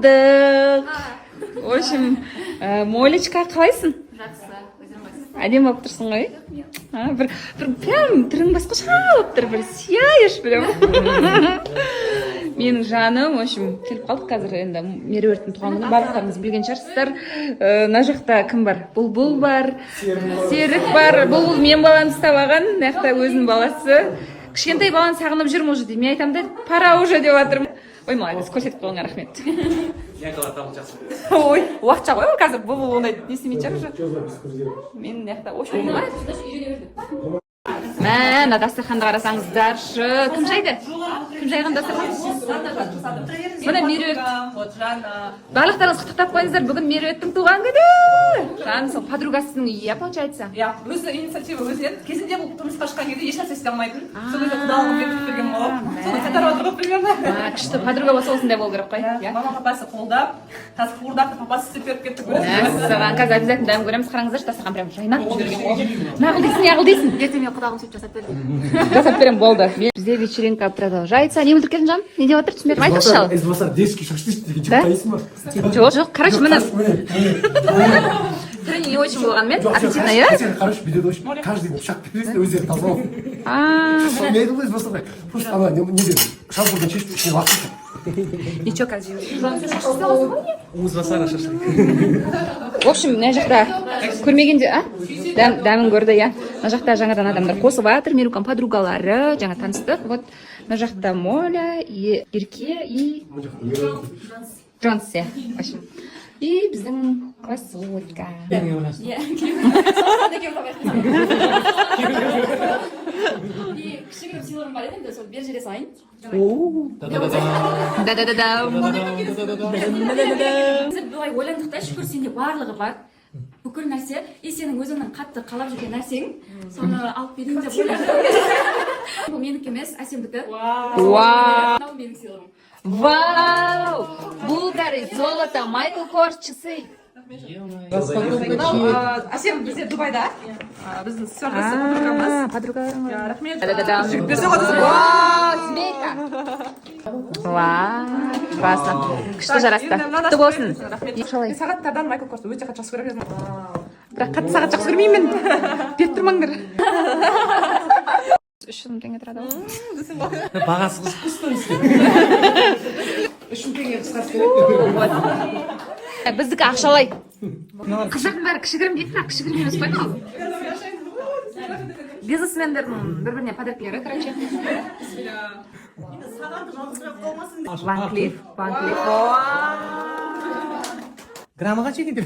В общем, Молечка, қалайсың? Жақсы, өзің басың. Әдем болып тұрсың ғой? Бір прям түрің басқаша болып тұр, бір сияешь прям. Менің жаным, в общем, келіп қалдық қазір енді Меруерттің туған күні. Барлықтарыңыз білген шығарсыздар. Мына жақта кім бар? Бұлбұл бар, Серік бар. Бұлбұл мен баланы ұстап алған, мына жақта өзінің баласы. Кішкентай баланы сағынып жүрмін уже дейді. Мен айтамын да, пара уже деп жатырмын. Ой, молодец, көрсетіп қойғанға рахмет. Ой, уақытша ғой қазір бұл ондай не істемейді шығар уже. Мен мына жақта ой шойын. Мә, дастарханды қарасаңыздаршы. Кім жайды? Кім жайған дастархан? Міне Меруерт. Барлықтарыңыз құттықтап қойыңыздар. Бүгін Меруерттің туған күні. Жан сол подругасының үйі, получается. Иә, өзі инициатива өзінен. Кезінде бұл тұрмысқа шыққан кезде ешнәрсе істей алмайтын. Сол кезде құдалығын беріп берген болады. Соны қайтарып отыр ғой примерно. Күшті подруга болса осындай болу керек қой. Мама папасы қолдап, қазір қуырдақ папасы істеп беріп кетті. Мәссаған, қазір обязательно дайын көреміз. Қараңыздаршы, дастархан прям жайнап жіберген. Нағыл дейсің, нағыл дейсің. Ертең мен құдағым сөйтіп жасап берді. Жасап берем, болды. Бізде вечеринка продолжается. Не өлтіріп кетің жаным? Не деп отыр? Түсінбедім. Айтыңызшы шал. Из вас детский шашлык деген жақтайсың ба? Жоқ, короче, міне. Түрі не очень болғанмен, аппетитно, иә? Короче, видеода очень каждый пышақ бересің, өздері таза болып. Мен айтып ғой, просто просто ана неде шампурдан шешіп ішіне лақтырып. Ничего, қазір. Узвасара шашлык. В общем, мына жақта көрмегенде, дәмін көрді, иә. Мына жақта жаңадан адамдар қосып жатыр, Меруканың подругалары, жаңа таныстық. Вот, мына жақта Моля, Ерке и Джонс, иә. И біздің красотка. И кішігірім сыйлығым бар еді, енді сол бер жерге салайын. Біз былай ойландық та, шүкір сенде барлығы бар. Бүкіл нәрсе, и сенің өзіңнің қатты қалап жүрген нәрсең, соны алып берейін деп ойладым. Бұл менікі емес, Әсемдікі. Мынау менің сыйлығым. Вау! Булгари, золото, Майкл Корс, часы. Әсем бізде Дубайда. Біздің сұрғысы подругамыз. Подругаларыңыз. Рахмет. Жүріп Вау, семейка. Вау, классно. Күшті жарасты. Құтты болсын. Шалай. Сағаттардан Майкл Корсты өте қатты жақсы көремін. Бірақ қатты сағат жақсы көрмеймін. Беріп тұрмаңдар. 300 теңге тұрады ғой. Бағасы қысқы 3 теңге қысқасы керек. Біздікі ақшалай. Қыздардың бәрі кішігірім дейді, бірақ кішігірім емес қой мынау. Бизнесмендердің бір-біріне подаркілері, короче. Ван Клифф. Граммаға чекін деп.